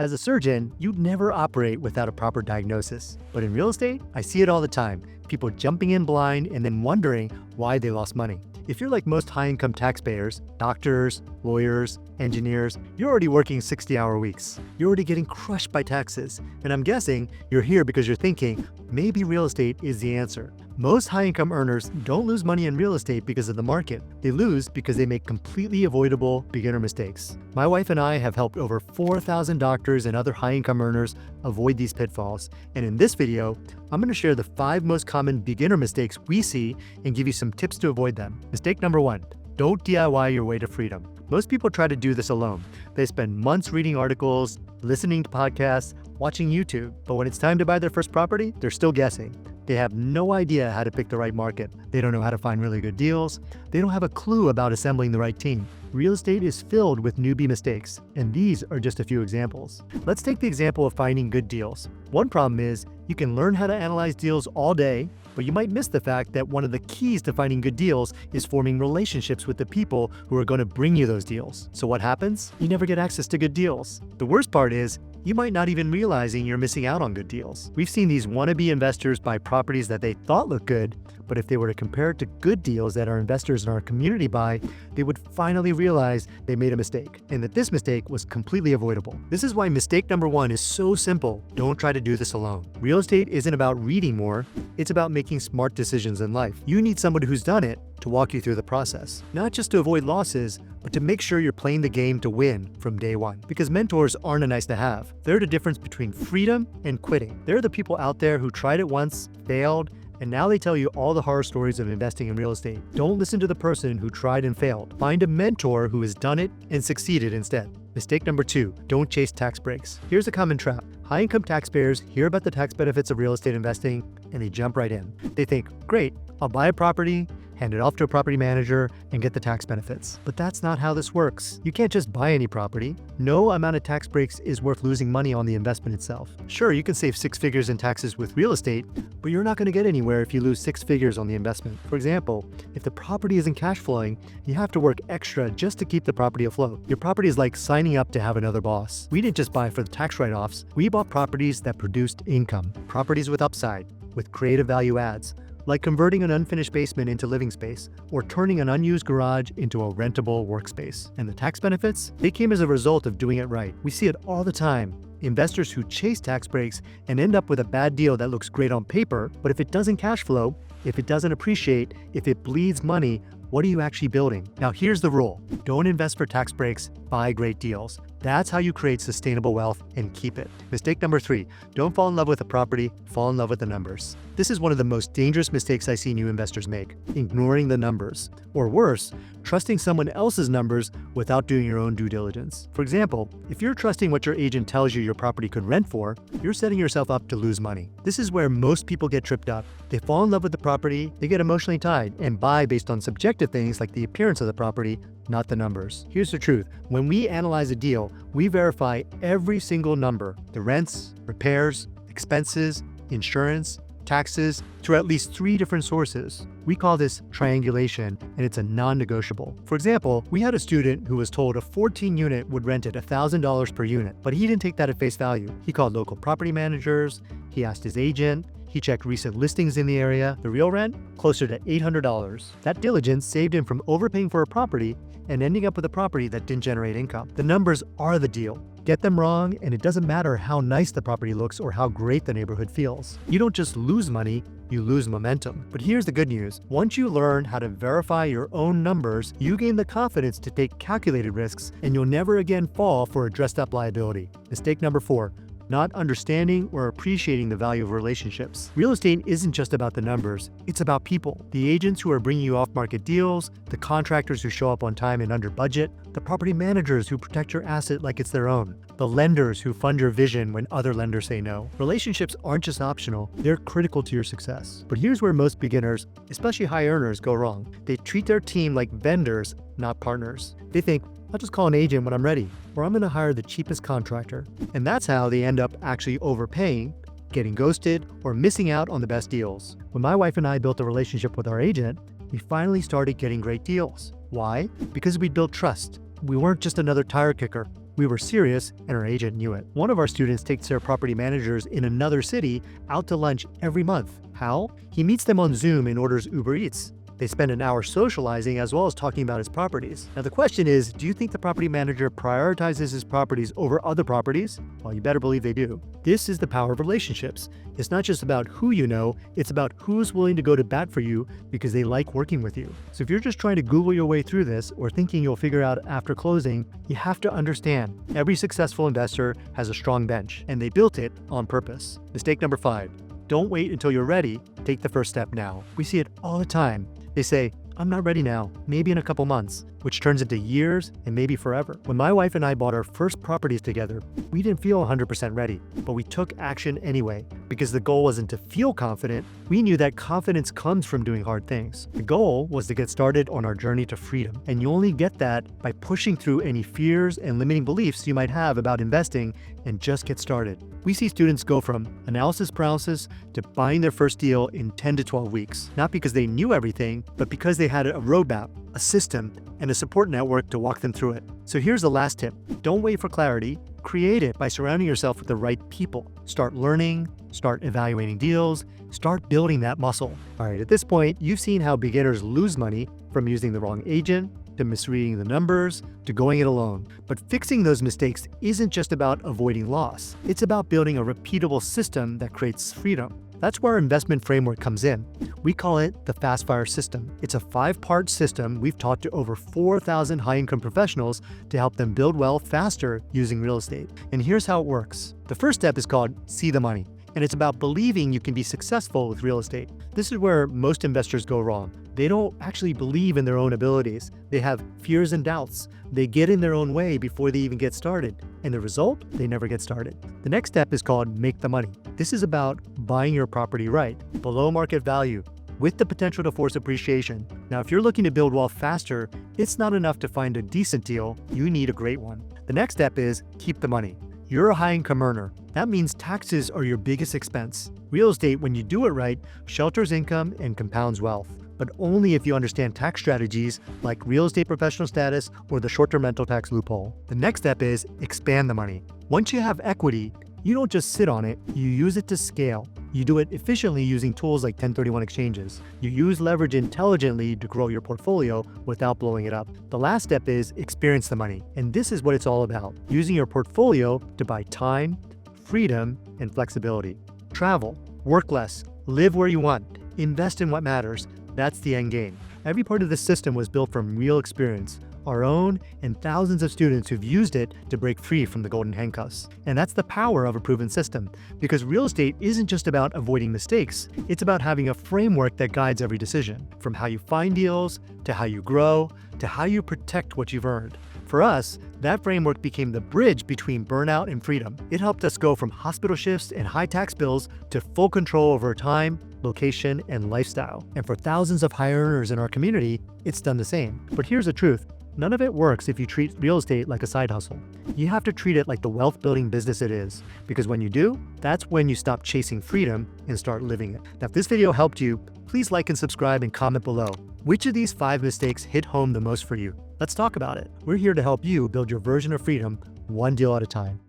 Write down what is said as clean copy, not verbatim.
As a surgeon, you'd never operate without a proper diagnosis. But in real estate, I see it all the time. People jumping in blind and then wondering why they lost money. If you're like most high-income taxpayers, doctors, lawyers, engineers, you're already working 60-hour weeks. You're already getting crushed by taxes. And I'm guessing you're here because you're thinking, maybe real estate is the answer. Most high-income earners don't lose money in real estate because of the market. They lose because they make completely avoidable beginner mistakes. My wife and I have helped over 4,000 doctors and other high-income earners avoid these pitfalls. And in this video, I'm going to share the 5 most common beginner mistakes we see and give you some tips to avoid them. Mistake number 1, don't DIY your way to freedom. Most people try to do this alone. They spend months reading articles, listening to podcasts, watching YouTube, but when it's time to buy their first property, they're still guessing. They have no idea how to pick the right market. They don't know how to find really good deals. They don't have a clue about assembling the right team. Real estate is filled with newbie mistakes, and these are just a few examples. Let's take the example of finding good deals. One problem is you can learn how to analyze deals all day, but you might miss the fact that one of the keys to finding good deals is forming relationships with the people who are going to bring you those deals. So what happens? You never get access to good deals. The worst part is you might not even realizing you're missing out on good deals. We've seen these wannabe investors buy properties that they thought looked good, but if they were to compare it to good deals that our investors in our community buy, they would finally realize they made a mistake and that this mistake was completely avoidable. This is why mistake number 1 is so simple. Don't try to do this alone. Real estate isn't about reading more, it's about making smart decisions in life. You need somebody who's done it to walk you through the process, not just to avoid losses, but to make sure you're playing the game to win from day one. Because mentors aren't a nice to have. They're the difference between freedom and quitting. They're the people out there who tried it once, failed, and now they tell you all the horror stories of investing in real estate. Don't listen to the person who tried and failed. Find a mentor who has done it and succeeded instead. Mistake number 2, don't chase tax breaks. Here's a common trap. High-income taxpayers hear about the tax benefits of real estate investing and they jump right in. They think, great, I'll buy a property, hand it off to a property manager, and get the tax benefits. But that's not how this works. You can't just buy any property. No amount of tax breaks is worth losing money on the investment itself. Sure, you can save 6 figures in taxes with real estate, but you're not going to get anywhere if you lose 6 figures on the investment. For example, if the property isn't cash flowing, you have to work extra just to keep the property afloat. Your property is like signing up to have another boss. We didn't just buy for the tax write-offs. We bought properties that produced income, properties with upside, with creative value adds, like converting an unfinished basement into living space or turning an unused garage into a rentable workspace. And the tax benefits? They came as a result of doing it right. We see it all the time. Investors who chase tax breaks and end up with a bad deal that looks great on paper, but if it doesn't cash flow, if it doesn't appreciate, if it bleeds money, what are you actually building? Now here's the rule. Don't invest for tax breaks, buy great deals. That's how you create sustainable wealth and keep it. Mistake number 3, don't fall in love with a property, fall in love with the numbers. This is one of the most dangerous mistakes I see new investors make, ignoring the numbers. Or worse, trusting someone else's numbers without doing your own due diligence. For example, if you're trusting what your agent tells you your property could rent for, you're setting yourself up to lose money. This is where most people get tripped up. They fall in love with the property, they get emotionally tied, and buy based on subjective things like the appearance of the property, not the numbers. Here's the truth. When we analyze a deal, we verify every single number, the rents, repairs, expenses, insurance, taxes, through at least 3 different sources. We call this triangulation, and it's a non-negotiable. For example, we had a student who was told a 14-unit would rent at $1,000 per unit, but he didn't take that at face value. He called local property managers, he asked his agent, he checked recent listings in the area. The real rent? Closer to $800. That diligence saved him from overpaying for a property and ending up with a property that didn't generate income. The numbers are the deal. Get them wrong, and it doesn't matter how nice the property looks or how great the neighborhood feels. You don't just lose money, you lose momentum. But here's the good news. Once you learn how to verify your own numbers, you gain the confidence to take calculated risks, and you'll never again fall for a dressed-up liability. Mistake number 4, not understanding or appreciating the value of relationships. Real estate isn't just about the numbers, it's about people. The agents who are bringing you off-market deals, the contractors who show up on time and under budget, the property managers who protect your asset like it's their own, the lenders who fund your vision when other lenders say no. Relationships aren't just optional, they're critical to your success. But here's where most beginners, especially high earners, go wrong. They treat their team like vendors, not partners. They think, I'll just call an agent when I'm ready, or I'm going to hire the cheapest contractor. And that's how they end up actually overpaying, getting ghosted, or missing out on the best deals. When my wife and I built a relationship with our agent, we finally started getting great deals. Why? Because we built trust. We weren't just another tire kicker. We were serious, and our agent knew it. One of our students takes their property managers in another city out to lunch every month. How? He meets them on Zoom and orders Uber Eats. They spend an hour socializing as well as talking about his properties. Now the question is, do you think the property manager prioritizes his properties over other properties? Well, you better believe they do. This is the power of relationships. It's not just about who you know, it's about who's willing to go to bat for you because they like working with you. So if you're just trying to Google your way through this or thinking you'll figure out after closing, you have to understand every successful investor has a strong bench, and they built it on purpose. Mistake number 5. Don't wait until you're ready. Take the first step now. We see it all the time. They say, I'm not ready now, maybe in a couple months, which turns into years and maybe forever. When my wife and I bought our first properties together, we didn't feel 100% ready, but we took action anyway. Because the goal wasn't to feel confident, we knew that confidence comes from doing hard things. The goal was to get started on our journey to freedom, and you only get that by pushing through any fears and limiting beliefs you might have about investing and just get started. We see students go from analysis paralysis to buying their first deal in 10 to 12 weeks, not because they knew everything, but because they had a roadmap, a system, and a support network to walk them through it. So here's the last tip. Don't wait for clarity. Create it by surrounding yourself with the right people. Start learning, start evaluating deals, start building that muscle. All right, at this point, you've seen how beginners lose money from using the wrong agent, to misreading the numbers, to going it alone. But fixing those mistakes isn't just about avoiding loss. It's about building a repeatable system that creates freedom. That's where our investment framework comes in. We call it the FastFire system. It's a 5-part system we've taught to over 4,000 high-income professionals to help them build wealth faster using real estate. And here's how it works. The first step is called See the Money, and it's about believing you can be successful with real estate. This is where most investors go wrong. They don't actually believe in their own abilities. They have fears and doubts. They get in their own way before they even get started. And the result? They never get started. The next step is called Make the Money. This is about buying your property right, below market value, with the potential to force appreciation. Now, if you're looking to build wealth faster, it's not enough to find a decent deal. You need a great one. The next step is Keep the Money. You're a high-income earner. That means taxes are your biggest expense. Real estate, when you do it right, shelters income and compounds wealth. But only if you understand tax strategies like real estate professional status or the short-term rental tax loophole. The next step is Expand the Money. Once you have equity, you don't just sit on it, you use it to scale. You do it efficiently using tools like 1031 exchanges. You use leverage intelligently to grow your portfolio without blowing it up. The last step is Experience the Money. And this is what it's all about, using your portfolio to buy time, freedom, and flexibility. Travel, work less, live where you want, invest in what matters. That's the end game. Every part of this system was built from real experience, our own and thousands of students who've used it to break free from the golden handcuffs. And that's the power of a proven system, because real estate isn't just about avoiding mistakes. It's about having a framework that guides every decision, from how you find deals, to how you grow, to how you protect what you've earned. For us, that framework became the bridge between burnout and freedom. It helped us go from hospital shifts and high tax bills to full control over time, location, and lifestyle. And for thousands of high earners in our community, it's done the same. But here's the truth. None of it works if you treat real estate like a side hustle. You have to treat it like the wealth-building business it is. Because when you do, that's when you stop chasing freedom and start living it. Now, if this video helped you, please like and subscribe and comment below. Which of these 5 mistakes hit home the most for you? Let's talk about it. We're here to help you build your version of freedom one deal at a time.